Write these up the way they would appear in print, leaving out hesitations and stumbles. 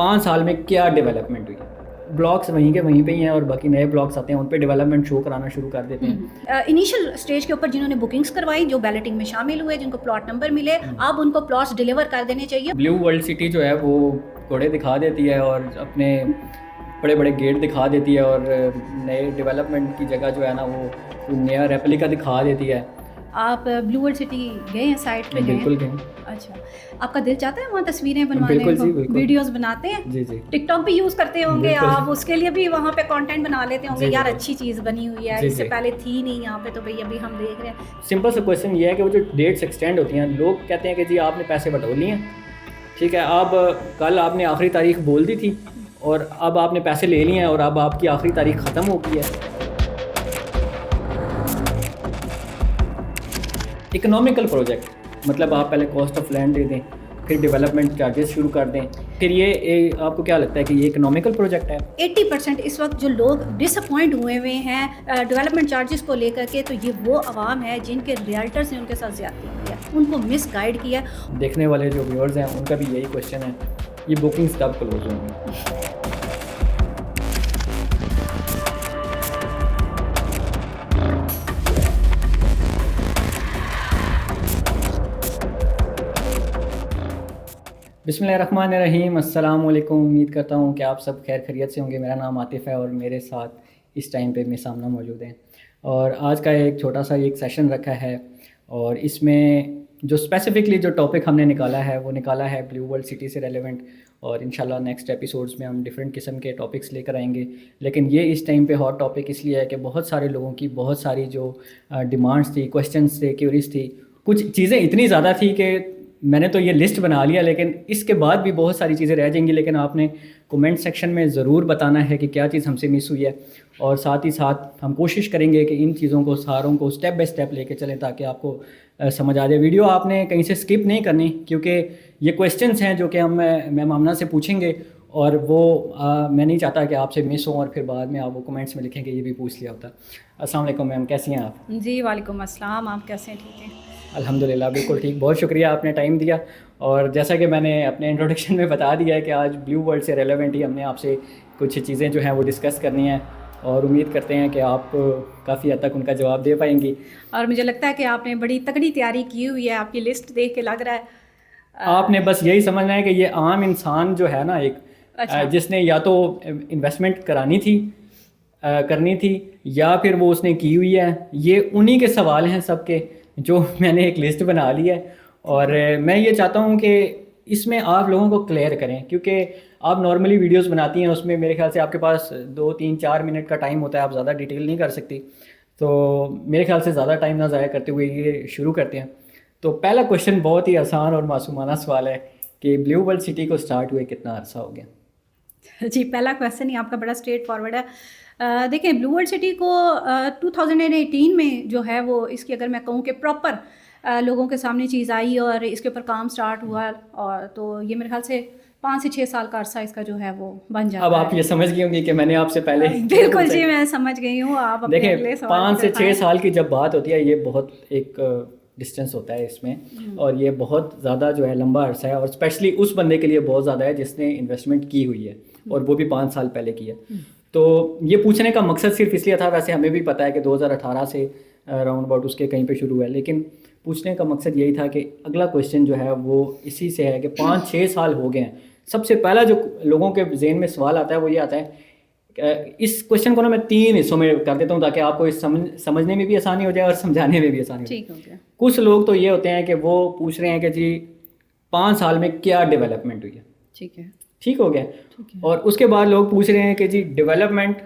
5 سال میں کیا ڈیولپمنٹ ہوئی. بلاکس وہیں کے وہیں پہ ہی ہیں اور باقی نئے بلاکس آتے ہیں, ان پہ ڈیولپمنٹ شو کرانا شروع کر دیتے ہیں. انیشیل اسٹیج کے اوپر جنہوں نے بکنگس کروائی, جو بیلٹنگ میں شامل ہوئے, جن کو پلاٹ نمبر ملے, اب ان کو پلاٹس ڈیلیور کر دینے چاہیے. بلیو ورلڈ سٹی جو ہے وہ گھوڑے دکھا دیتی ہے اور اپنے بڑے بڑے گیٹ دکھا دیتی ہے اور نئے ڈیولپمنٹ کی جگہ جو ہے نا وہ نیا ریپلیکا دکھا دیتی ہے. آپ بلیو ورلڈ سٹی گئے ہیں, سائٹ پہ گئے؟ بالکل گئے. اچھا, آپ کا دل چاہتا ہے وہاں تصویریں بنوانے بالکل کو؟ جی, بالکل. ویڈیوز بناتے ہیں؟ جی جی. ٹک ٹاک بھی یوز کرتے ہوں گے آپ, اس کے لیے بھی وہاں پہ کانٹینٹ بنا لیتے ہوں گے, جی, یار جی. اچھی چیز بنی ہوئی ہے, جی, اس سے جی. پہلے تھی نہیں یہاں پہ, تو بھئی ابھی ہم دیکھ رہے ہیں. سمپل سا کویشچن یہ ہے کہ وہ جو ڈیٹس ایکسٹینڈ ہوتی ہیں, لوگ کہتے ہیں کہ جی آپ نے پیسے بٹور لیے ہیں, ٹھیک ہے, اب کل آپ نے آخری تاریخ بول دی تھی اور اب آپ نے پیسے لے لیے ہیں اور اب آپ کی آخری تاریخ ختم ہو گئی ہے. اکنامیکل پروجیکٹ مطلب آپ پہلے کاسٹ آف لینڈ دے دیں, پھر ڈیولپمنٹ چارجز شروع کر دیں, پھر یہ آپ کو کیا لگتا ہے کہ یہ اکنامیکل پروجیکٹ ہے؟ 80% اس وقت جو لوگ ڈس اپوائنٹ ہوئے ہیں ڈیولپمنٹ چارجز کو لے کر کے, تو یہ وہ عوام ہے جن کے ریئلٹرز نے ان کے ساتھ زیادتی کی ہے, ان کو مس گائیڈ کیا. دیکھنے والے جو ویورز ہیں ان کا بھی یہی کویشچن ہے, یہ بکنگز کب کلوز ہوں گی؟ بسم اللہ الرحمن الرحیم. السلام علیکم. امید کرتا ہوں کہ آپ سب خیر خیریت سے ہوں گے. میرا نام عاطف ہے اور میرے ساتھ اس ٹائم پہ میرے سامنے موجود ہیں, اور آج کا ایک چھوٹا سا ایک سیشن رکھا ہے, اور اس میں جو اسپیسیفکلی جو ٹاپک ہم نے نکالا ہے وہ نکالا ہے بلیو ورلڈ سٹی سے ریلیونٹ, اور انشاءاللہ نیکسٹ ایپیسوڈس میں ہم ڈفرینٹ قسم کے ٹاپکس لے کر آئیں گے. لیکن یہ اس ٹائم پہ ہاٹ ٹاپک اس لیے ہے کہ بہت سارے لوگوں کی بہت ساری جو ڈیمانڈس تھی, کویشچنس تھے, کیوریز تھی, کچھ چیزیں اتنی زیادہ تھی کہ میں نے تو یہ لسٹ بنا لیا, لیکن اس کے بعد بھی بہت ساری چیزیں رہ جائیں گی. لیکن آپ نے کومنٹ سیکشن میں ضرور بتانا ہے کہ کیا چیز ہم سے مس ہوئی ہے, اور ساتھ ہی ساتھ ہم کوشش کریں گے کہ ان چیزوں کو ساروں کو اسٹیپ بائی اسٹیپ لے کے چلیں تاکہ آپ کو سمجھ آ جائے. ویڈیو آپ نے کہیں سے اسکپ نہیں کرنی, کیونکہ یہ کویشچنس ہیں جو کہ ہم میم آمنہ سے پوچھیں گے, اور وہ میں نہیں چاہتا کہ آپ سے مس ہوں اور پھر بعد میں آپ وہ کمنٹس میں لکھیں کہ یہ بھی پوچھ لیا ہوتا. السلام علیکم میم, کیسی ہیں آپ؟ جی وعلیکم السلام, آپ کیسے ہیں؟ ٹھیک ہیں الحمدللہ, بالکل ٹھیک. بہت شکریہ آپ نے ٹائم دیا, اور جیسا کہ میں نے اپنے انٹروڈکشن میں بتا دیا ہے کہ آج بلیو ورلڈ سے ریلیونٹ ہی ہم نے آپ سے کچھ چیزیں جو ہیں وہ ڈسکس کرنی ہیں, اور امید کرتے ہیں کہ آپ کافی حد تک ان کا جواب دے پائیں گی. اور مجھے لگتا ہے کہ آپ نے بڑی تگڑی تیاری کی ہوئی ہے, آپ کی لسٹ دیکھ کے لگ رہا ہے. آپ نے بس یہی سمجھنا ہے کہ یہ عام انسان جو ہے نا ایک, جس نے یا تو انویسٹمنٹ کرنی تھی یا پھر وہ اس نے کی ہوئی ہے, یہ انہی کے سوال ہیں سب کے جو میں نے ایک لسٹ بنا لی ہے. اور میں یہ چاہتا ہوں کہ اس میں آپ لوگوں کو کلیئر کریں, کیونکہ آپ نارملی ویڈیوز بناتی ہیں, اس میں میرے خیال سے آپ کے پاس 2-3-4 منٹ کا ٹائم ہوتا ہے, آپ زیادہ ڈیٹیل نہیں کر سکتی. تو میرے خیال سے زیادہ ٹائم نہ ضائع کرتے ہوئے یہ شروع کرتے ہیں. تو پہلا کویشچن بہت ہی آسان اور معصومانہ سوال ہے کہ بلیو ورلڈ سٹی کو اسٹارٹ ہوئے کتنا عرصہ ہو گیا؟ جی پہلا کویشچن ہی آپ کا بڑا اسٹریٹ فارورڈ ہے. دیکھیں بلیو ورلڈ سٹی کو 2018 میں جو ہے وہ, اس کی اگر میں کہوں کہ پراپر لوگوں کے سامنے چیز آئی اور اس کے اوپر کام سٹارٹ ہوا, اور تو یہ میرے خیال سے 5 سے 6 سال کا عرصہ اس کا جو ہے وہ بن جاتا ہے. اب آپ یہ سمجھ گئی ہوں گی کہ میں نے آپ سے پہلے بالکل جی میں سمجھ گئی ہوں. آپ دیکھیں 5 سے 6 سال کی جب بات ہوتی ہے, یہ بہت ایک ڈسٹینس ہوتا ہے اس میں, اور یہ بہت زیادہ جو ہے لمبا عرصہ ہے, اور اسپیشلی اس بندے کے لیے بہت زیادہ ہے جس نے انویسٹمنٹ کی ہوئی ہے, اور وہ بھی 5 سال پہلے کی ہے. تو یہ پوچھنے کا مقصد صرف اس لیے تھا, ویسے ہمیں بھی پتہ ہے کہ 2018 سے راؤنڈ اباؤٹ اس کے کہیں پہ شروع ہوا ہے, لیکن پوچھنے کا مقصد یہی تھا کہ اگلا کویشچن جو ہے وہ اسی سے ہے کہ 5-6 سال ہو گئے ہیں. سب سے پہلا جو لوگوں کے ذہن میں سوال آتا ہے وہ یہ آتا ہے, اس کویشچن کو نا میں 3 حصوں میں کر دیتا ہوں تاکہ آپ کو سمجھنے میں بھی آسانی ہو جائے اور سمجھانے میں بھی آسانی ہو جائے. کچھ لوگ تو یہ ہوتے ہیں کہ وہ پوچھ رہے ہیں کہ جی 5 سال میں کیا ڈیولپمنٹ ہوئی ہے, ٹھیک ہو گیا, اور اس کے بعد لوگ پوچھ رہے ہیں کہ جی ڈیولپمنٹ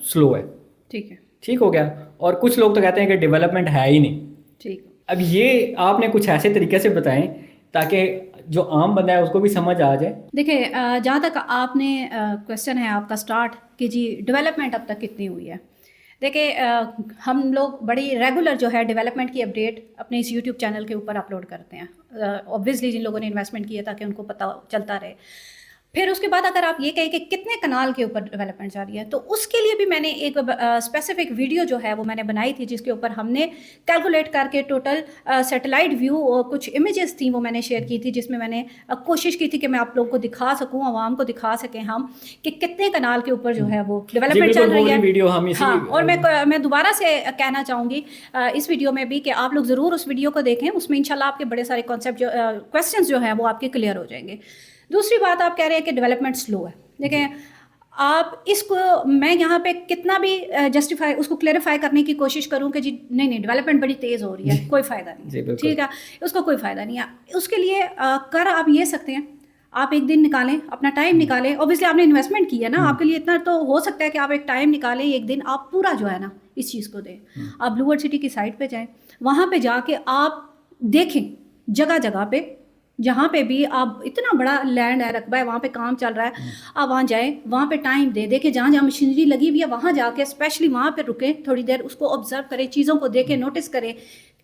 سلو ہے, ٹھیک ہو گیا, اور کچھ لوگ تو کہتے ہیں کہ ڈیولپمنٹ ہے ہی نہیں. اب یہ آپ نے کچھ ایسے طریقے سے بتائیں تاکہ جو عام بندہ ہے اس کو بھی سمجھ آ جائے. دیکھیں جہاں تک آپ نے کویشچن ہے آپ کا اسٹارٹ کہ جی ڈیولپمنٹ اب تک کتنی ہوئی ہے, دیکھیں ہم لوگ بڑی ریگولر جو ہے ڈیولپمنٹ کی اپڈیٹ اپنے اس یوٹیوب چینل کے اوپر اپلوڈ کرتے ہیں, اوبویسلی جن لوگوں نے انویسٹمنٹ کی ہے تاکہ ان کو پتہ چلتا رہے. پھر اس کے بعد اگر آپ یہ کہیں کہ کتنے کنال کے اوپر ڈیولپمنٹ جا رہی ہے، تو اس کے لیے بھی میں نے ایک اسپیسیفک ویڈیو جو ہے وہ میں نے بنائی تھی، جس کے اوپر ہم نے کیلکولیٹ کر کے ٹوٹل سیٹلائٹ ویو اور کچھ امیجز تھیں وہ میں نے شیئر کی تھی، جس میں نے کوشش کی تھی کہ میں آپ لوگوں کو دکھا سکوں، عوام کو دکھا سکیں ہم کہ کتنے کنال کے اوپر جو ہے وہ ڈیولپمنٹ چل رہی ہے. ہاں، اور میں دوبارہ سے کہنا چاہوں گی اس ویڈیو میں بھی کہ آپ لوگ ضرور اس ویڈیو کو دیکھیں، اس میں انشاءاللہ آپ کے بڑے سارے کانسیپٹ کویسچنز جو ہیں وہ آپ کے کلیئر ہو جائیں گے. دوسری بات آپ کہہ رہے ہیں کہ ڈیولپمنٹ سلو ہے. دیکھیں آپ اس کو میں یہاں پہ کتنا بھی جسٹیفائی اس کو کلیریفائی کرنے کی کوشش کروں کہ جی نہیں ڈیولپمنٹ بڑی تیز ہو رہی ہے، کوئی فائدہ نہیں، ٹھیک ہے، اس کو کوئی فائدہ نہیں ہے. اس کے لیے کر آپ یہ سکتے ہیں، آپ ایک دن نکالیں، اپنا ٹائم نکالیں. اوبیسلی آپ نے انویسٹمنٹ کی ہے نا، آپ کے لیے اتنا تو ہو سکتا ہے کہ آپ ایک ٹائم نکالیں، ایک دن آپ پورا جو ہے نا اس چیز کو دیں. آپ بلو ورلڈ سٹی کی سائٹ پہ جائیں، وہاں پہ جا کے آپ دیکھیں جگہ جگہ پہ جہاں پہ بھی آپ اتنا بڑا لینڈ ہے، رقبہ ہے، وہاں پہ کام چل رہا ہے، آپ وہاں جائیں، وہاں پہ ٹائم دیں، دیکھیں جہاں جہاں مشینری لگی ہوئی ہے وہاں جا کے اسپیشلی وہاں پہ رکیں تھوڑی دیر، اس کو آبزرو کریں، چیزوں کو دیکھیں، نوٹس کریں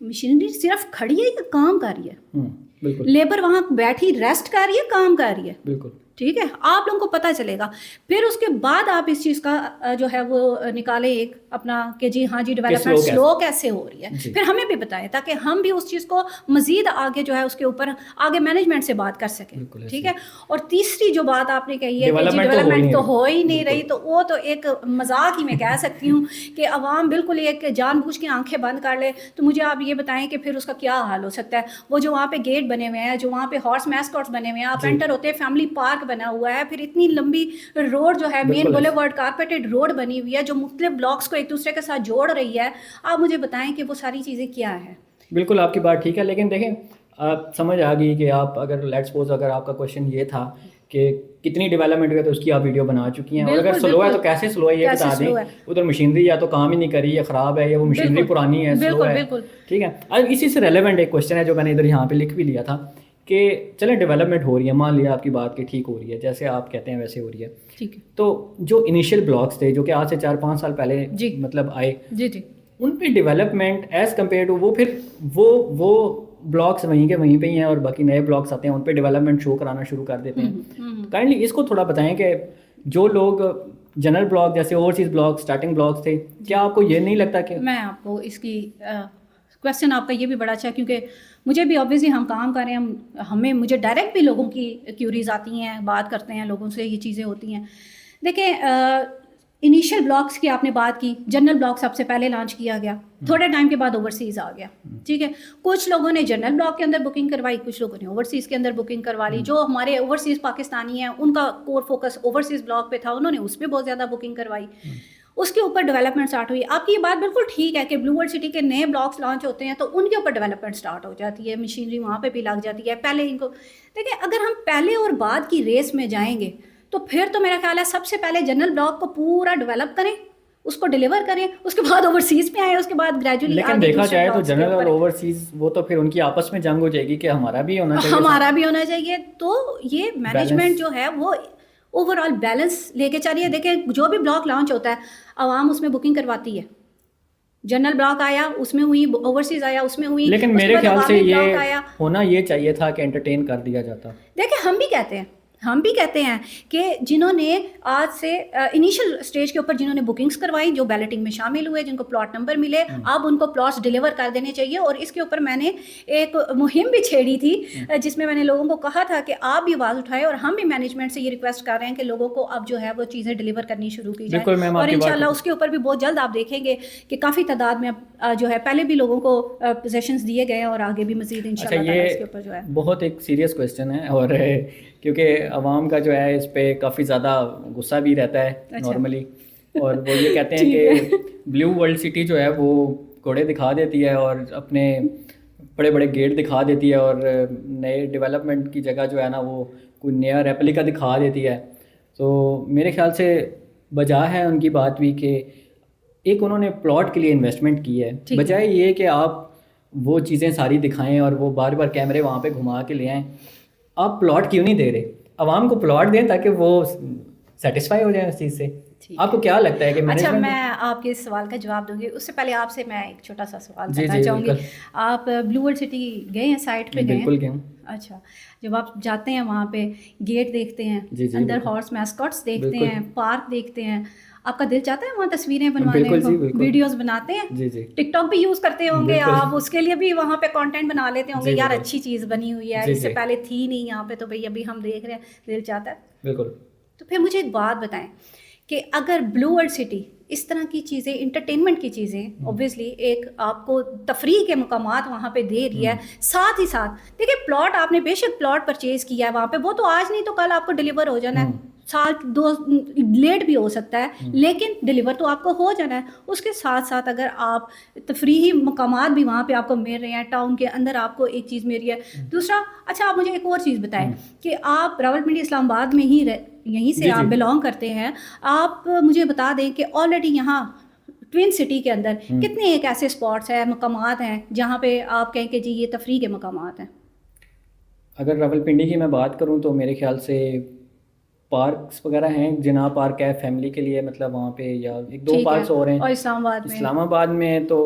مشینری صرف کھڑی ہے یا کام کر رہی ہے، لیبر وہاں بیٹھی ریسٹ کر رہی ہے، کام کر رہی ہے. بالکل ٹھیک ہے، آپ لوگوں کو پتہ چلے گا. پھر اس کے بعد آپ اس چیز کا جو ہے وہ نکالیں ایک اپنا کہ جی ہاں جی ڈیولپمنٹ سلو کیسے ہو رہی ہے، پھر ہمیں بھی بتائیں تاکہ ہم بھی اس چیز کو مزید آگے جو ہے اس کے اوپر آگے مینجمنٹ سے بات کر سکیں. ٹھیک ہے. اور تیسری جو بات آپ نے کہی ہے کہ جی ڈیولپمنٹ تو ہو ہی نہیں رہی، تو وہ تو ایک مذاق ہی میں کہہ سکتی ہوں کہ عوام بالکل ایک جان بوجھ کے آنکھیں بند کر لے. تو مجھے آپ یہ بتائیں کہ پھر اس کا کیا حال ہو سکتا ہے. وہ جو وہاں پہ گیٹ بنے ہوئے ہیں، جو وہاں پہ ہارس میسکاٹس بنے ہوئے ہیں، آپ انٹر ہوتے ہیں، فیملی پارک بنا ہوا ہے، پھر اتنی لمبی روڈ جو ہے مین بولے ورڈ کارپیٹڈ روڈ بنی ہوئی ہے جو مختلف بلاکس کو ایک دوسرے کے ساتھ جوڑ رہی ہے. آپ مجھے بتائیں کہ وہ ساری چیزیں کیا ہیں. بالکل آپ کی بات ٹھیک ہے، لیکن دیکھیں آپ سمجھ آ گئی کہ آپ اگر لیٹ سپوز اگر آپ کا کویشچن یہ تھا کہ کتنی ڈیولپمنٹ ہوئی ہے تو اس کی آپ ویڈیو بنا چکی ہیں، اور اگر سلو ہے تو کیسے سلو ہے یہ بتا دیں. ادھر مشینری یا تو کام ہی نہیں کری ہے، خراب ہے، یا وہ مشینری پرانی ہے، سلو ہے. ٹھیک ہے. اب اسی سے ریلیونٹ ایک کویشچن ہے جو میں نے ادھر یہاں پہ لکھ بھی لیا تھا کہ چلیں ڈیولپمنٹ ہو رہی ہے، مان لیا آپ کی بات کہ ٹھیک ہو رہی ہے، جیسے آپ کہتے ہیں ویسے ہو رہی ہے. تو جو انیشیل بلاکس تھے جو کہ آج سے 4-5 سال پہلے مطلب آئے، ان پہ ڈیولپمنٹ ایز کمپیئر ٹو وہ پھر وہ بلاکس وہیں کے وہیں پہ ہی ہیں، اور باقی نئے بلاکس آتے ہیں ان پہ ڈیولپمنٹ شو کرانا شروع کر دیتے ہیں. کائنڈلی اس کو تھوڑا بتائیں کہ جو لوگ جنرل بلاک جیسے اوورسیز بلاک اسٹارٹنگ بلاکس تھے، کیا آپ کو یہ نہیں لگتا کہ میں آپ کو اس کی کویشچن آپ کا یہ بھی بڑا اچھا ہے، کیونکہ مجھے بھی آبویسلی ہم کام کر رہے ہیں، مجھے ڈائریکٹ بھی لوگوں کی کیوریز آتی ہیں، بات کرتے ہیں لوگوں سے، یہ چیزیں ہوتی ہیں. دیکھیں انیشیل بلاکس کی آپ نے بات کی، جنرل بلاک سب سے پہلے لانچ کیا گیا، تھوڑے ٹائم کے بعد اوورسیز آ گیا. ٹھیک ہے. کچھ لوگوں نے جنرل بلاک کے اندر بکنگ کروائی، کچھ لوگوں نے اوورسیز کے اندر بکنگ کروا لی. جو ہمارے اوورسیز پاکستانی ہیں ان کا کور فوکس اوورسیز بلاک پہ تھا، انہوں نے اس پہ بہت زیادہ بکنگ کروائی، اس کے اوپر ڈیولپمنٹ اسٹارٹ ہوئی. آپ کی یہ بات بالکل ٹھیک ہے کہ بلو ورلڈ سٹی کے نئے بلاکس لانچ ہوتے ہیں تو ان کے اوپر ڈیولپمنٹ اسٹارٹ ہو جاتی ہے، مشینری وہاں پہ بھی لگ جاتی ہے. پہلے ان کو دیکھیں، اگر ہم پہلے اور بعد کی ریس میں جائیں گے تو پھر تو میرا خیال ہے سب سے پہلے جنرل بلاک کو پورا ڈیولپ کریں، اس کو ڈیلیور کریں، اس کے بعد اوورسیز پہ آئیں، اس کے بعد گریجولی. لیکن دیکھا جائے تو جنرل اور اوورسیز وہ تو پھر ان کی آپس میں جنگ ہو جائے گی کہ ہمارا بھی ہونا چاہیے. تو یہ مینجمنٹ جو ہے وہ اوور آل بیلنس لے کے چلیے. دیکھیں جو بھی بلاک لانچ ہوتا ہے عوام اس میں بکنگ کرواتی ہے. جنرل بلاک آیا اس میں ہوئی، اوورسیز آیا اس میں ہوئی، لیکن میرے خیال سے یہ ہونا یہ چاہیے تھا کہ انٹرٹین کر دیا جاتا. دیکھیں ہم بھی کہتے ہیں کہ جنہوں نے آج سے انیشل اسٹیج کے اوپر جنہوں نے بکنگز کروائی، جو بیلٹنگ میں شامل ہوئے، جن کو پلاٹ نمبر ملے، اب ان کو پلاٹس ڈیلیور کر دینے چاہیے. اور اس کے اوپر میں نے ایک مہم بھی چھیڑی تھی جس میں نے لوگوں کو کہا تھا کہ آپ بھی آواز اٹھائے، اور ہم بھی مینجمنٹ سے یہ ریکویسٹ کر رہے ہیں کہ لوگوں کو اب جو ہے وہ چیزیں ڈیلیور کرنی شروع کی جائیں. اور انشاءاللہ اس کے اوپر بھی بہت جلد آپ دیکھیں گے کہ کافی تعداد میں جو ہے پہلے بھی لوگوں کو پوزیشنز دیے گئے ہیں اور آگے بھی مزید انشاءاللہ اس کے اوپر جو ہے. بہت ایک سیریس کویسچن ہے، اور کیونکہ عوام کا جو ہے اس پہ کافی زیادہ غصہ بھی رہتا ہے نارملی، اور وہ یہ کہتے ہیں کہ بلو ورلڈ سٹی جو ہے وہ گھوڑے دکھا دیتی ہے اور اپنے بڑے بڑے گیٹ دکھا دیتی ہے، اور نئے ڈیولپمنٹ کی جگہ جو ہے نا وہ کوئی نیا ریپلیکا دکھا دیتی ہے. تو میرے خیال سے بجا ہے ان کی بات بھی کہ ایک انہوں نے پلاٹ کے لیے انویسٹمنٹ کی ہے، بجائے یہ کہ آپ وہ چیزیں ساری دکھائیں اور وہ بار بار کیمرے وہاں پہ گھما کے لے آئیں. آپ پلاٹ کیوں نہیں دے رہے؟ عوام کو پلاٹ دیں تاکہ وہ سیٹسفائی ہو جائیں اس چیز سے. آپ کو کیا لگتا ہے کہ اچھا میں آپ کے اس سوال کا جواب دوں گی، اس سے پہلے آپ سے میں ایک چھوٹا سا سوال کرنا چاہوں گی. آپ بلو ورلڈ سٹی گئے ہیں، سائٹ پہ گئے ہیں؟ بالکل گئے ہوں. اچھا، جب آپ جاتے ہیں وہاں پہ گیٹ دیکھتے ہیں، اندر ہارس میسکاٹس دیکھتے ہیں، پارک دیکھتے ہیں، آپ کا دل چاہتا ہے وہاں تصویریں بنوانے کو، ویڈیوز بناتے ہیں، ٹک ٹاک بھی یوز کرتے ہوں گے آپ، اس کے لیے بھی وہاں پہ کانٹینٹ بنا لیتے ہوں گے، یار اچھی چیز بنی ہوئی ہے، اس سے پہلے تھی نہیں یہاں پہ، تو بھئی ابھی ہم دیکھ رہے ہیں، دل چاہتا ہے. بالکل. تو پھر مجھے ایک بات بتائیں کہ اگر بلو ورلڈ سٹی اس طرح کی چیزیں، انٹرٹینمنٹ کی چیزیں، اوبویسلی ایک آپ کو تفریح کے مقامات وہاں پہ دے رہی ہے، ساتھ ہی ساتھ دیکھیں پلاٹ آپ نے بے شک پلاٹ پرچیز کیا ہے وہاں پہ، وہ تو آج نہیں تو کل آپ کو ڈلیور ہو جانا ہے، سال دو لیٹ بھی ہو سکتا ہے لیکن ڈلیور تو آپ کو ہو جانا ہے. اس کے ساتھ ساتھ اگر آپ تفریحی مقامات بھی وہاں پہ آپ کو مل رہے ہیں، ٹاؤن کے اندر آپ کو ایک چیز مل رہی ہے. دوسرا، اچھا آپ مجھے ایک اور چیز بتائیں کہ آپ راولپنڈی اسلام آباد میں ہی یہیں سے آپ بلانگ کرتے ہیں، آپ مجھے بتا دیں کہ آلریڈی یہاں ٹوین سٹی کے اندر کتنے ایک ایسے اسپاٹس ہیں، مقامات ہیں جہاں پہ آپ کہیں کہ جی یہ تفریح کے مقامات ہیں؟ اگر راولپنڈی کی میں بات کروں تو میرے خیال سے پارکس وغیرہ ہیں، جناح پارک ہے فیملی کے لیے، مطلب وہاں پہ، یا ایک دو پارکس اور ہیں. اور اسلام آباد میں تو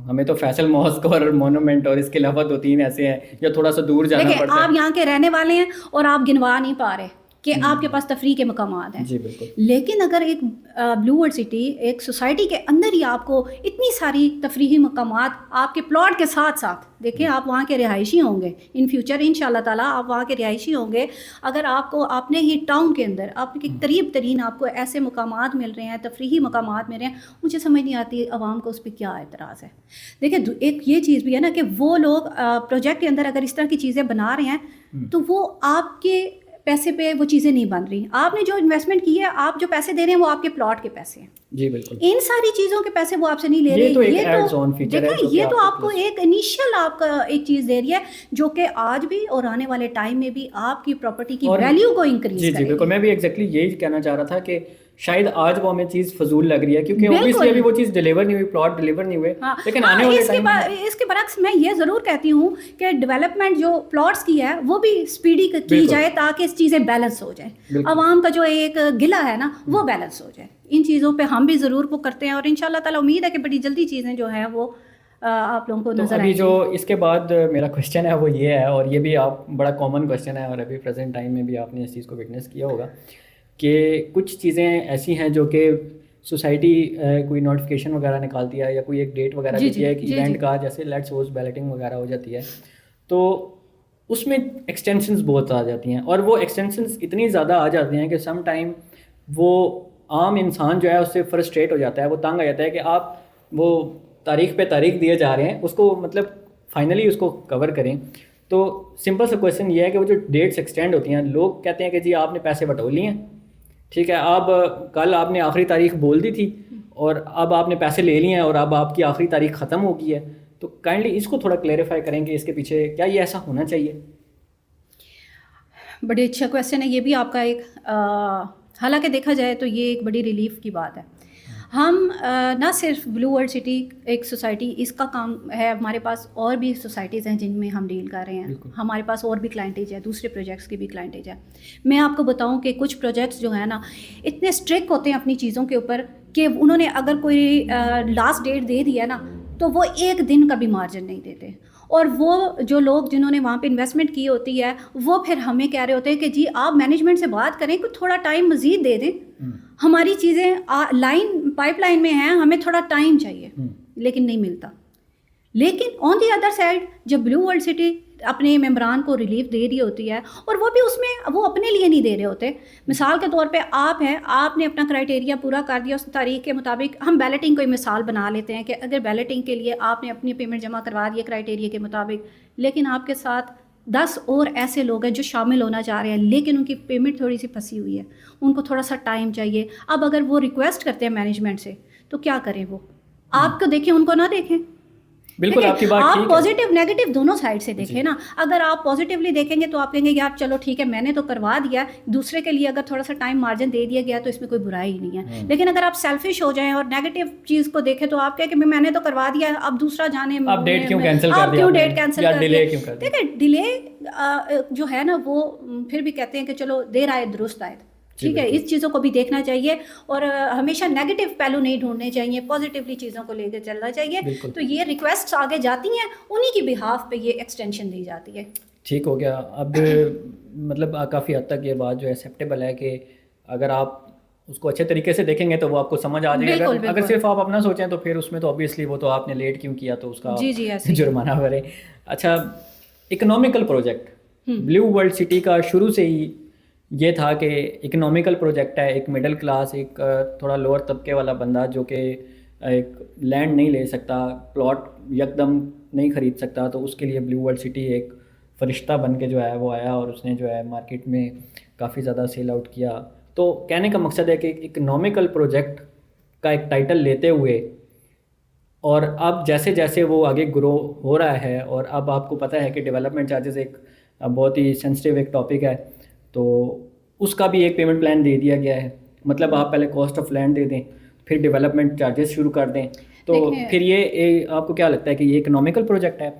ہمیں تو فیصل ماسک اور مونومنٹ اور اس کے علاوہ 2-3 ایسے ہیں جو تھوڑا سا دور جانا پڑتا ہے. آپ یہاں کے رہنے والے ہیں اور آپ گنوا نہیں پا رہے کہ آپ کے پاس تفریح کے مقامات ہیں. جی بالکل. لیکن اگر ایک بلو ورلڈ سٹی ایک سوسائٹی کے اندر ہی آپ کو اتنی ساری تفریحی مقامات آپ کے پلاٹ کے ساتھ ساتھ، دیکھیں آپ وہاں کے رہائشی ہوں گے ان فیوچر ان شاء اللہ تعالیٰ، آپ وہاں کے رہائشی ہوں گے، اگر آپ کو اپنے ہی ٹاؤن کے اندر آپ کے قریب ترین آپ کو ایسے مقامات مل رہے ہیں، تفریحی مقامات مل رہے ہیں، مجھے سمجھ نہیں آتی عوام کو اس پہ کیا اعتراض ہے. دیکھیں ایک یہ چیز بھی ہے نا کہ وہ لوگ پروجیکٹ کے اندر اگر اس طرح کی چیزیں بنا رہے ہیں تو وہ آپ کے پیسے پہ وہ چیزیں نہیں بن رہی. آپ نے جو انویسٹمنٹ کی ہے، آپ جو پیسے دے رہے ہیں وہ آپ کے پلاٹ کے پیسے ہیں. جی بالکل. ان ساری چیزوں کے پیسے وہ آپ سے نہیں لے رہے. یہ تو آپ کو ایک انیشیل آپ کا ایک چیز دے رہی ہے جو کہ آج بھی اور آنے والے ٹائم میں بھی آپ کی پراپرٹی کی ویلیو کو انکریز کرے گی. جی بالکل. میں بھی ایگزیکٹلی یہی کہنا چاہ رہا تھا کہ شاید آج وہ ہمیں چیز فضول لگ رہی ہے کیونکہ اوبویسلی ابھی وہ چیز ڈیلیور نہیں ہوئی، پلاٹ ڈیلیور نہیں ہوئے، لیکن آنے والے ٹائم اس کے برعکس میں یہ ضرور کہتی ہوں کہ ڈیولپمنٹ جو پلاٹس کی ہے وہ بھی اسپیڈی کی جائے تاکہ اس چیزیں بیلنس ہو جائیں. عوام کا جو ایک گلہ ہے نا وہ بیلنس ہو جائے. ان چیزوں پہ ہم بھی ضرور وہ کرتے ہیں اور ان شاء اللہ تعالیٰ امید ہے کہ بڑی جلدی چیزیں جو ہیں وہ آپ لوگوں کو نظر آئیں گی. جو اس کے بعد میرا کوشچن ہے وہ یہ ہے، اور یہ بھی آپ بڑا کامن کوشچن ہے اور ابھی پریزنٹ ٹائم میں بھی آپ نے اس چیز کو وٹنس کیا ہوگا کہ کچھ چیزیں ایسی ہیں جو کہ سوسائٹی کوئی نوٹیفیکیشن وغیرہ نکالتی ہے یا کوئی ایک ڈیٹ وغیرہ دیتی ہے کہ ایونٹ کا، جیسے لیٹس سپوز بیلٹنگ وغیرہ ہو جاتی ہے، تو اس میں ایکسٹینشنز بہت آ جاتی ہیں، اور وہ ایکسٹینشنز اتنی زیادہ آ جاتی ہیں کہ سم ٹائم وہ عام انسان جو ہے اس سے فرسٹریٹ ہو جاتا ہے، وہ تنگ آ جاتا ہے کہ آپ وہ تاریخ پہ تاریخ دیے جا رہے ہیں، اس کو مطلب فائنلی اس کو کور کریں. تو سمپل سا کویشچن یہ ہے کہ وہ جو ڈیٹس ایکسٹینڈ ہوتی ہیں، لوگ کہتے ہیں کہ جی آپ نے پیسے بٹور لیے ہیں، ٹھیک ہے، اب کل آپ نے آخری تاریخ بول دی تھی اور اب آپ نے پیسے لے لیے ہیں اور اب آپ کی آخری تاریخ ختم ہو گئی ہے. تو کائنڈلی اس کو تھوڑا کلیریفائی کریں کہ اس کے پیچھے کیا یہ ایسا ہونا چاہیے. بڑی اچھا کویشچن ہے یہ بھی آپ کا ایک، حالانکہ دیکھا جائے تو یہ ایک بڑی ریلیف کی بات ہے. ہم نہ صرف بلو ورلڈ سٹی ایک سوسائٹی اس کا کام ہے، ہمارے پاس اور بھی سوسائٹیز ہیں جن میں ہم ڈیل کر رہے ہیں، ہمارے پاس اور بھی کلائنٹیج ہے، دوسرے پروجیکٹس کی بھی کلائنٹیج ہے. میں آپ کو بتاؤں کہ کچھ پروجیکٹس جو ہیں نا اتنے اسٹرکٹ ہوتے ہیں اپنی چیزوں کے اوپر کہ انہوں نے اگر کوئی لاسٹ ڈیٹ دے دیا نا تو وہ ایک دن کا بھی مارجن نہیں دیتے. اور وہ جو لوگ جنہوں نے وہاں پہ انویسٹمنٹ کی ہوتی ہے وہ پھر ہمیں کہہ رہے ہوتے ہیں کہ جی آپ مینجمنٹ سے بات کریں کہ تھوڑا ٹائم مزید دے دیں، ہماری چیزیں پائپ لائن میں ہیں، ہمیں تھوڑا ٹائم چاہیے، لیکن نہیں ملتا. لیکن آن دی ادر سائڈ جب بلو ورلڈ سٹی اپنے ممبران کو ریلیف دے رہی ہوتی ہے اور وہ بھی اس میں وہ اپنے لیے نہیں دے رہے ہوتے. مثال کے طور پہ آپ ہیں، آپ نے اپنا کرائٹیریا پورا کر دیا اس تاریخ کے مطابق. ہم بیلٹنگ کو مثال بنا لیتے ہیں کہ اگر بیلٹنگ کے لیے آپ نے اپنی پیمنٹ جمع کروا دی ہے کرائٹیریا کے مطابق، لیکن آپ کے ساتھ 10 اور ایسے لوگ ہیں جو شامل ہونا چاہ رہے ہیں لیکن ان کی پیمنٹ تھوڑی سی پھنسی ہوئی ہے، ان کو تھوڑا سا ٹائم چاہیے. اب اگر وہ ریکویسٹ کرتے ہیں مینجمنٹ سے تو کیا کریں؟ وہ آپ کو دیکھیں، ان کو نہ دیکھیں. بالکل آپ کی بات ٹھیک ہے. آپ پازیٹیو نیگیٹو دونوں سائڈ سے دیکھیں نا. اگر آپ پازیٹیولی دیکھیں گے تو آپ کہیں گے یار چلو ٹھیک ہے میں نے تو کروا دیا، دوسرے کے لیے اگر تھوڑا سا ٹائم مارجن دے دیا گیا تو اس میں کوئی برائی نہیں ہے. لیکن اگر آپ سیلفش ہو جائیں اور نیگیٹو چیز کو دیکھیں تو آپ کہیں کہ میں نے تو کروا دیا، اب دوسرا جانے آپ ڈیٹ کیوں کینسل کر دیا، کیوں ڈیٹ کینسل کر ڈیلے کیوں کر دیا. دیکھیں ڈیلے جو ہے نا وہ پھر بھی کہتے ہیں کہ چلو دیر آئے درست آئے، ٹھیک ہے. اس چیزوں کو بھی دیکھنا چاہیے اور ہمیشہ نیگیٹو پہلو نہیں ڈھونڈنے چاہیے، پازیٹیولی چیزوں کو لے کے چلنا چاہیے. تو یہ ریکویسٹس آگے جاتی ہیں، انہی کی بہاف پہ یہ ایکسٹینشن دی جاتی ہے. ٹھیک ہو گیا. اب مطلب کافی حد تک یہ بات جو ہے ایکسیپٹیبل ہے کہ اگر آپ اس کو اچھے طریقے سے دیکھیں گے تو وہ آپ کو سمجھ آ جائے گا. اگر صرف آپ اپنا سوچیں تو پھر اس میں تو آبویسلی وہ تو آپ نے لیٹ کیوں کیا تو اس کا جی جی ایسے جرمانہ بھریں. اچھا, economical project blue world city کا شروع سے ہی یہ تھا کہ اکنامیکل پروجیکٹ ہے, ایک مڈل کلاس, ایک تھوڑا لوور طبقے والا بندہ جو کہ ایک لینڈ نہیں لے سکتا, پلاٹ یکدم نہیں خرید سکتا, تو اس کے لیے بلیو ورلڈ سٹی ایک فرشتہ بن کے جو ہے وہ آیا اور اس نے جو ہے مارکیٹ میں کافی زیادہ سیل آؤٹ کیا. تو کہنے کا مقصد ہے کہ اکنامیکل پروجیکٹ کا ایک ٹائٹل لیتے ہوئے, اور اب جیسے جیسے وہ آگے گرو ہو رہا ہے, اور اب آپ کو پتہ ہے کہ ڈیولپمنٹ چارجز ایک بہت ہی سینسٹیو ایک ٹاپک ہے, تو اس کا بھی ایک پیمنٹ پلان دے دیا گیا ہے. مطلب آپ پہلے کاسٹ آف لینڈ دے دیں, پھر ڈیولپمنٹ چارجز شروع کر دیں, تو پھر یہ آپ کو کیا لگتا ہے کہ یہ اکنامیکل پروجیکٹ ہے؟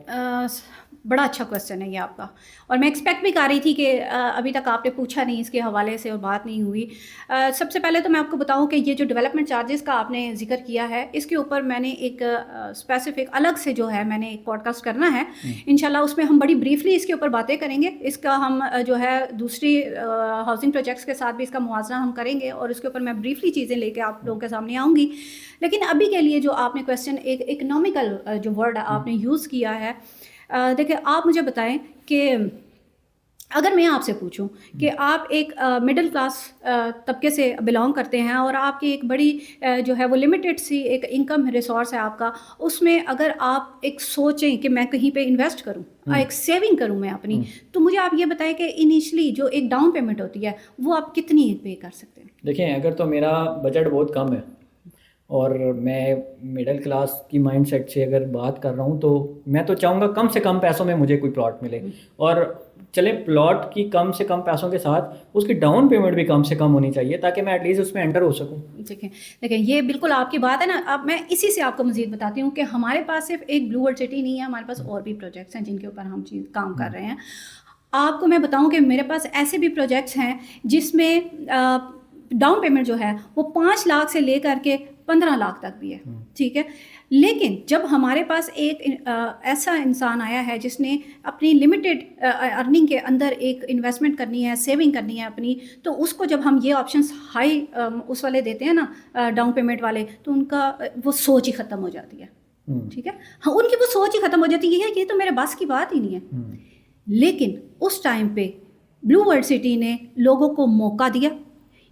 بڑا اچھا کویسچن ہے یہ آپ کا, اور میں ایکسپیکٹ بھی کر رہی تھی کہ ابھی تک آپ نے پوچھا نہیں اس کے حوالے سے اور بات نہیں ہوئی. سب سے پہلے تو میں آپ کو بتاؤں کہ یہ جو ڈیولپمنٹ چارجز کا آپ نے ذکر کیا ہے, اس کے اوپر میں نے ایک اسپیسیفک الگ سے جو ہے میں نے ایک پوڈ کاسٹ کرنا ہے انشاءاللہ. اس میں ہم بڑی بریفلی اس کے اوپر باتیں کریں گے. اس کا ہم جو ہے دوسری ہاؤسنگ پروجیکٹس کے ساتھ بھی اس کا موازنہ ہم کریں گے, اور اس کے اوپر میں بریفلی چیزیں لے کے آپ لوگوں کے سامنے آؤں گی. لیکن ابھی کے لیے جو آپ نے کویسچن ایک اکنامیکل جو ورڈ آپ نے یوز کیا ہے, دیکھیں آپ مجھے بتائیں کہ اگر میں آپ سے پوچھوں کہ آپ ایک مڈل کلاس طبقے سے بلانگ کرتے ہیں, اور آپ کی ایک بڑی جو ہے وہ لمیٹڈ سی ایک انکم ریسورس ہے آپ کا, اس میں اگر آپ ایک سوچیں کہ میں کہیں پہ انویسٹ کروں, ایک سیونگ کروں میں اپنی, تو مجھے آپ یہ بتائیں کہ انیشلی جو ایک ڈاؤن پیمنٹ ہوتی ہے وہ آپ کتنی پے کر سکتے ہیں؟ دیکھیں, اگر تو میرا بجٹ بہت کم ہے اور میں مڈل کلاس کی مائنڈ سیٹ سے اگر بات کر رہا ہوں, تو میں تو چاہوں گا کم سے کم پیسوں میں مجھے کوئی پلاٹ ملے, اور چلے پلاٹ کی کم سے کم پیسوں کے ساتھ اس کی ڈاؤن پیمنٹ بھی کم سے کم ہونی چاہیے تاکہ میں ایٹ لیسٹ اس میں انٹر ہو سکوں. دیکھیں یہ بالکل آپ کی بات ہے نا. اب میں اسی سے آپ کو مزید بتاتی ہوں کہ ہمارے پاس صرف ایک بلیو ورلڈ سٹی نہیں ہے, ہمارے پاس اور بھی پروجیکٹس ہیں جن کے اوپر ہم کام کر رہے ہیں. آپ کو میں بتاؤں کہ میرے پاس ایسے بھی پروجیکٹس ہیں جس میں ڈاؤن پیمنٹ جو ہے وہ 5 لاکھ سے لے کر کے 15 لاکھ تک بھی ہے, ٹھیک ہے. لیکن جب ہمارے پاس ایک ایسا انسان آیا ہے جس نے اپنی لمیٹڈ ارننگ کے اندر ایک انویسٹمنٹ کرنی ہے, سیونگ کرنی ہے اپنی, تو اس کو جب ہم یہ آپشنس ہائی اس والے دیتے ہیں نا ڈاؤن پیمنٹ والے, تو ان کا وہ سوچ ہی ختم ہو جاتی ہے, ٹھیک ہے. ہاں, ان کی وہ سوچ ہی ختم ہو جاتی ہے, یہ تو میرے بس کی بات ہی نہیں ہے. لیکن اس ٹائم پہ بلیو ورلڈ سٹی نے لوگوں کو موقع دیا,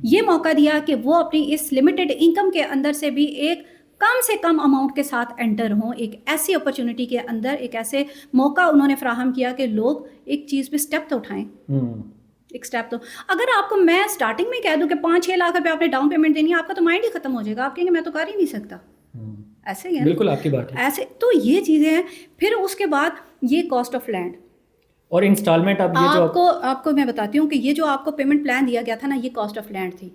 یہ موقع دیا کہ وہ اپنی اس لمیٹڈ انکم کے اندر سے بھی ایک کم سے کم اماؤنٹ کے ساتھ انٹر ہوں, ایک ایسی اپرچونٹی کے اندر ایک ایسے موقع انہوں نے فراہم کیا کہ لوگ ایک چیز پہ اسٹیپ تو اٹھائیں. ایک اسٹیپ تو اگر آپ کو میں اسٹارٹنگ میں کہہ دوں کہ 5-6 لاکھ روپے آپ نے ڈاؤن پیمنٹ دینی ہے, آپ کا تو مائنڈ ہی ختم ہو جائے گا, آپ کہیں گے میں تو کر ہی نہیں سکتا. ایسے ہی ہے, بالکل آپ کی بات ہے. ایسے تو یہ چیزیں ہیں. پھر اس کے بعد یہ کاسٹ آف لینڈ اور انسٹالمنٹ. اب یہ جو آپ کو میں بتاتی ہوں کہ یہ جو آپ کو پیمنٹ پلان دیا گیا تھا نا, یہ کاسٹ آف لینڈ تھی.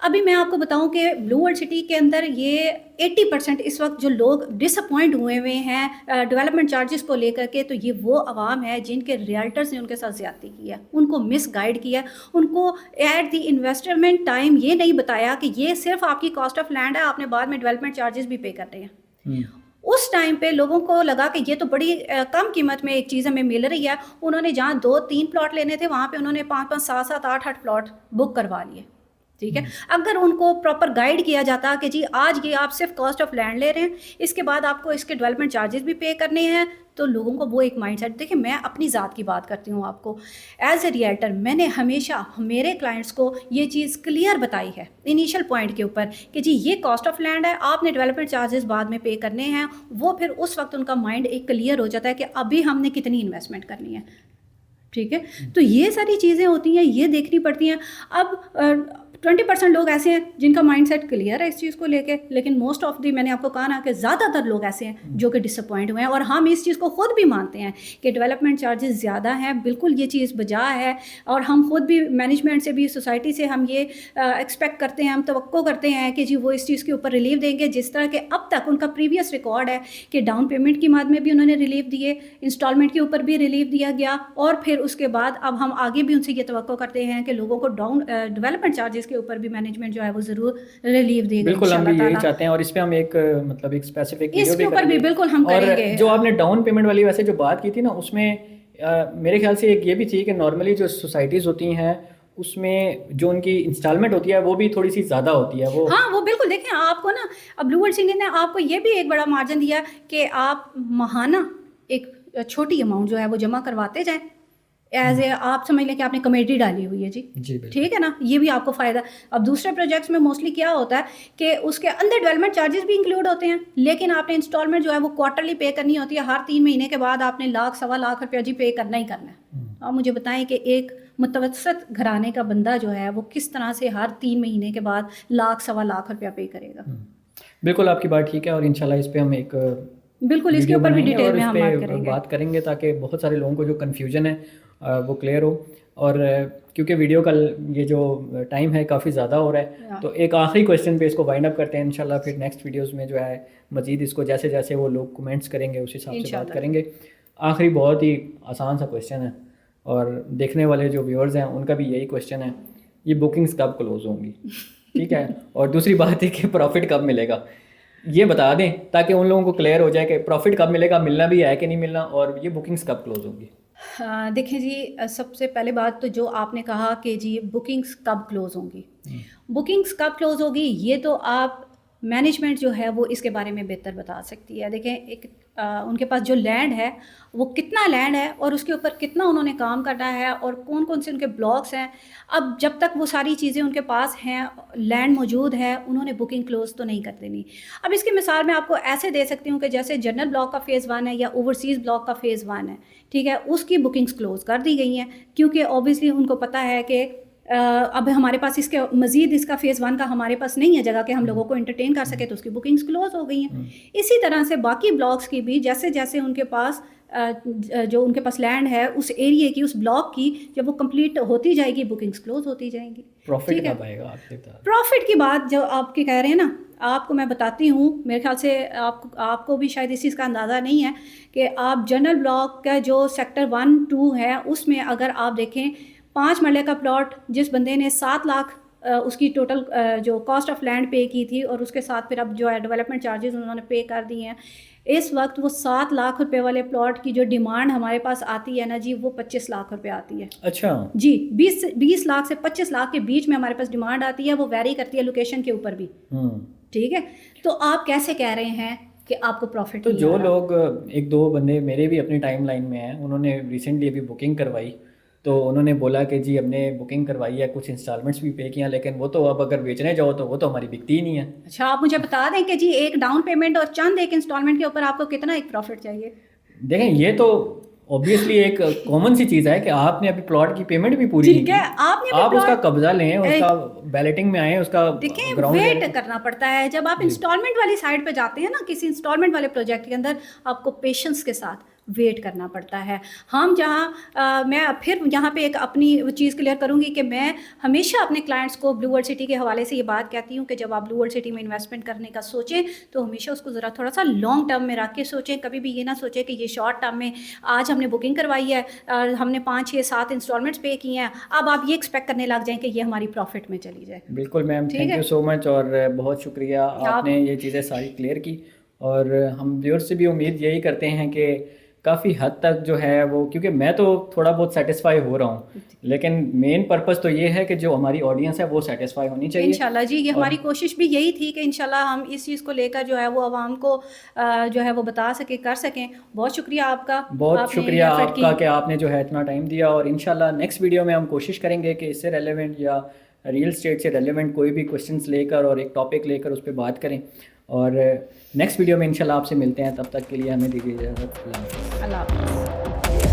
ابھی میں آپ کو بتاؤں کہ بلیو ورلڈ سٹی کے اندر یہ 80% اس وقت جو لوگ ڈس اپوائنٹ ہوئے ہیں ڈیولپمنٹ چارجز کو لے کر کے, تو یہ وہ عوام ہے جن کے ریئلٹرز نے ان کے ساتھ زیادتی کی ہے, ان کو مس گائیڈ کیا, ان کو ایٹ دی انویسٹمنٹ ٹائم یہ نہیں بتایا کہ یہ صرف آپ کی کاسٹ آف لینڈ ہے, آپ نے بعد میں ڈیولپمنٹ چارجز بھی پے کرنے ہیں. اس ٹائم پہ لوگوں کو لگا کہ یہ تو بڑی کم قیمت میں ایک چیز ہمیں مل رہی ہے. انہوں نے جہاں 2-3 پلاٹ لینے تھے وہاں پہ انہوں نے 5-5, 7-7, 8-8 پلاٹ بک کروا لیے, ٹھیک ہے. اگر ان کو پراپر گائیڈ کیا جاتا کہ جی آج یہ آپ صرف کاسٹ آف لینڈ لے رہے ہیں, اس کے بعد آپ کو اس کے ڈیولپمنٹ چارجز بھی پے کرنے ہیں, تو لوگوں کو وہ ایک مائنڈ سیٹ. دیکھیں میں اپنی ذات کی بات کرتی ہوں آپ کو, ایز اے ریئلٹر میں نے ہمیشہ میرے کلائنٹس کو یہ چیز کلیئر بتائی ہے انیشیل پوائنٹ کے اوپر کہ جی یہ کاسٹ آف لینڈ ہے, آپ نے ڈیولپمنٹ چارجز بعد میں پے کرنے ہیں. وہ پھر اس وقت ان کا مائنڈ ایک کلیئر ہو جاتا ہے کہ ابھی ہم نے کتنی انویسٹمنٹ کرنی ہے, ٹھیک ہے. تو یہ ساری چیزیں ہوتی ہیں, یہ دیکھنی پڑتی ہیں. اب 20% لوگ ایسے ہیں جن کا مائنڈ سیٹ کلیئر ہے اس چیز کو لے کے, لیکن موسٹ آف دی میں نے آپ کو کہا نا کہ زیادہ تر لوگ ایسے ہیں جو کہ ڈس اپوائنٹ ہوئے ہیں. اور ہم اس چیز کو خود بھی مانتے ہیں کہ ڈیولپمنٹ چارجز زیادہ ہیں, بالکل یہ چیز بجا ہے, اور ہم خود بھی مینجمنٹ سے بھی سوسائٹی سے ہم یہ ایکسپیکٹ کرتے ہیں, ہم توقع کرتے ہیں کہ جی وہ اس چیز کے اوپر ریلیف دیں گے, جس طرح کہ اب تک ان کا پریویس ریکارڈ ہے کہ ڈاؤن پیمنٹ کی مد میں بھی انہوں نے ریلیف دیے, انسٹالمنٹ کے اوپر بھی ریلیف دیا گیا, اور پھر اس کے بعد اب ہم آگے بھی ان سے یہ توقع کرتے ہیں کہ لوگوں کو ڈیولپمنٹ چارجز کے اوپر بھی مینجمنٹ جو ہے وہ ضرور ریلیف دے گا. بالکل ہم بھی یہی چاہتے ہیں, اور اس پہ ہم ایک مطلب ایک اسپیسیفک اس کے اوپر بھی بالکل ہم کریں گے. جو آپ نے ڈاؤن پیمنٹ والی ویسے جو بات کی تھی نا, اس میں میرے خیال سے ایک یہ بھی تھی کہ نارملی جو سوسائٹیز ہوتی ہیں اس میں جو ان کی انسٹالمنٹ ہوتی ہے وہ بھی تھوڑی سی زیادہ ہوتی ہے. وہ ہاں وہ بالکل دیکھیں آپ کو نا اب بلو ورلڈ سٹی نے آپ کو یہ بھی ایک بڑا مارجن دیا کہ آپ ماہانہ ایک چھوٹی اماؤنٹ جو ہے وہ جمع کرواتے جائیں ایز اے آپ سمجھ لیں کہ آپ نے کمیٹی ڈالی ہوئی ہے جی ٹھیک ہے نا, یہ بھی آپ کو فائدہ. اب دوسرے پروجیکٹس میں موسٹلی کیا ہوتا ہے کہ اس کے اندر ڈیولپمنٹ چارجز بھی انکلوڈ ہوتے ہیں, لیکن آپ نے انسٹالمنٹ جو ہے وہ کوارٹرلی پے کرنی ہوتی ہے, ہر 3 مہینے کے بعد آپ نے 1,00,000 روپیہ جی پے کرنا ہی کرنا ہے. آپ مجھے بتائیں کہ ایک متوسط گھرانے کا بندہ جو ہے وہ کس طرح سے ہر 3 مہینے کے بعد 1,00,000 روپیہ پے کرے گا. بالکل آپ کی بات ٹھیک ہے, اور انشاءاللہ اس پہ ہم ایک بالکل اس کے اوپر بھی ڈیٹیل میں ہم بات کریں گے تاکہ بہت سارے لوگوں کو جو کنفیوژن ہے وہ کلیئر ہو. اور کیونکہ ویڈیو کا یہ جو ٹائم ہے کافی زیادہ ہو رہا ہے, تو ایک آخری کویشچن پہ اس کو وائنڈ اپ کرتے ہیں انشاءاللہ. پھر نیکسٹ ویڈیوز میں جو ہے مزید اس کو جیسے جیسے وہ لوگ کمنٹس کریں گے اس حساب سے بات کریں گے. آخری بہت ہی آسان سا کویشچن ہے, اور دیکھنے والے جو ویورز ہیں ان کا بھی یہی کویشچن ہے, یہ بکنگس کب کلوز ہوں گی؟ ٹھیک ہے, اور دوسری بات ہے کہ پروفٹ کب ملے گا, یہ بتا دیں تاکہ ان لوگوں کو کلیئر ہو جائے کہ پروفٹ کب ملے گا, ملنا بھی ہے کہ نہیں ملنا, اور یہ بکنگس کب کلوز ہوں گی. دیکھیں جی, سب سے پہلے بات تو جو آپ نے کہا کہ جی بکنگس کب کلوز ہوں گی, بکنگس کب کلوز ہوگی یہ تو آپ مینجمنٹ جو ہے وہ اس کے بارے میں بہتر بتا سکتی ہے. دیکھیں ایک ان کے پاس جو لینڈ ہے وہ کتنا لینڈ ہے اور اس کے اوپر کتنا انہوں نے کام کرنا ہے اور کون کون سے ان کے بلاکس ہیں. اب جب تک وہ ساری چیزیں ان کے پاس ہیں, لینڈ موجود ہے, انہوں نے بکنگ کلوز تو نہیں کر دینی. اب اس کی مثال میں آپ کو ایسے دے سکتی ہوں کہ جیسے جنرل بلاک کا فیز 1 ہے یا اوورسیز بلاک کا فیز 1 ہے, ٹھیک ہے, اس کی بکنگز کلوز کر دی گئی ہیں کیونکہ اوبیسلی ان کو پتہ ہے کہ اب ہمارے پاس اس کے مزید اس کا فیز 1 کا ہمارے پاس نہیں ہے جگہ کہ ہم لوگوں کو انٹرٹین کر سکے, تو اس کی بکنگز کلوز ہو گئی ہیں. اسی طرح سے باقی بلاکس کی بھی جیسے جیسے ان کے پاس جو ان کے پاس لینڈ ہے اس ایریے کی, اس بلاک کی, جب وہ کمپلیٹ ہوتی جائے گی بکنگز کلوز ہوتی جائیں گی. پروفٹ کب آئے گا آپ کے پاس؟ پروفٹ کی بات جو آپ کے کہہ رہے ہیں نا, آپ کو میں بتاتی ہوں, میرے خیال سے آپ کو بھی شاید اس چیز کا اندازہ نہیں ہے کہ آپ جنرل بلاک کا جو سیکٹر 1, 2 ہے اس میں اگر آپ دیکھیں 5 مرلے کا پلاٹ جس بندے نے 7 لاکھ اس کی ٹوٹل جو کاسٹ آف لینڈ پے کی تھی اور اس کے ساتھ پھر اب جو ہے ڈیولپمنٹ چارجز انہوں نے پے کر دیے ہیں, اس وقت وہ 7 لاکھ روپے والے پلاٹ کی جو ڈیمانڈ ہمارے پاس آتی ہے نا جی, وہ 25 لاکھ روپے آتی ہے. اچھا جی, 20 لاکھ سے 25 لاکھ کے بیچ میں ہمارے پاس ڈیمانڈ آتی ہے, وہ ویری کرتی ہے لوکیشن کے اوپر بھی. ٹھیک ہے, تو آپ کیسے کہہ رہے ہیں کہ آپ کو پروفٹ؟ تو جو لوگ 1-2 بندے میرے بھی اپنی ٹائم لائن میں ہیں, انہوں نے ریسنٹلی ابھی بکنگ کروائی, تو انہوں نے بولا کہ جی ہم نے بکنگ کروائی ہے, کچھ انسٹالمنٹس بھی پے کیا, لیکن وہ تو اب اگر بیچنے جاؤ تو وہ تو ہماری بکتی ہی نہیں ہے. اچھا, آپ مجھے بتا دیں کہ جی ایک ڈاؤن پیمنٹ اور چند ایک انسٹالمنٹ کے اوپر آپ کو کتنا ایک پروفٹ چاہیے؟ دیکھیں یہ تو اوبیسلی ایک کامن سی چیز ہے کہ آپ نے ابھی پلاٹ کی پیمنٹ بھی پوری ٹھیک ہے, آپ اس کا قبضہ لیں, اس کا بیلٹنگ میں آئیں, اس کا دیکھیں ویٹ کرنا پڑتا ہے. جب آپ انسٹالمنٹ والی سائڈ پہ جاتے ہیں نا کسی انسٹالمنٹ والے پروجیکٹ کے اندر, آپ کو پیشنس کے ساتھ ویٹ کرنا پڑتا ہے. ہم جہاں میں پھر یہاں پہ ایک اپنی چیز کلیئر کروں گی کہ میں ہمیشہ اپنے کلائنٹس کو بلو ورلڈ سٹی کے حوالے سے یہ بات کہتی ہوں کہ جب آپ بلو ورلڈ سٹی میں انویسٹمنٹ کرنے کا سوچیں تو ہمیشہ اس کو ذرا تھوڑا سا لانگ ٹرم میں رکھ کے سوچیں. کبھی بھی یہ نہ سوچیں کہ یہ شارٹ ٹرم میں آج ہم نے بکنگ کروائی ہے, ہم نے 5, 6, 7 انسٹالمنٹس پے کیے ہیں, اب آپ یہ ایکسپیکٹ کرنے لگ جائیں کہ یہ ہماری پروفٹ میں چلی جائے. بالکل میم, تھینک یو سو مچ, اور بہت شکریہ آپ نے یہ چیزیں ساری کلیئر کی. اور ہم ویورز سے بھی امید یہی کرتے ہیں کہ کافی حد تک جو ہے وہ, کیونکہ میں تو تھوڑا بہت سیٹسفائی ہو رہا ہوں, لیکن مین پرپس تو یہ ہے کہ جو ہماری آڈینس ہے وہ سیٹسفائی ہونی چاہیے. انشاءاللہ جی, یہ ہماری کوشش بھی یہی تھی کہ انشاءاللہ ہم اس چیز کو لے کر جو ہے وہ عوام کو جو ہے وہ بتا سکیں, کر سکیں. بہت شکریہ آپ کا, بہت شکریہ آپ کا کہ آپ نے جو ہے اتنا ٹائم دیا. اور انشاءاللہ نیکسٹ ویڈیو میں ہم کوشش کریں گے کہ اس سے ریلیونٹ یا ریئل اسٹیٹ سے ریلیونٹ کوئی بھی کویشچنس لے کر اور ایک ٹاپک لے کر اس پہ بات کریں. اور نیکسٹ ویڈیو میں انشاءاللہ آپ سے ملتے ہیں, تب تک کے لیے ہمیں دیجیے اجازت. اللہ حافظ.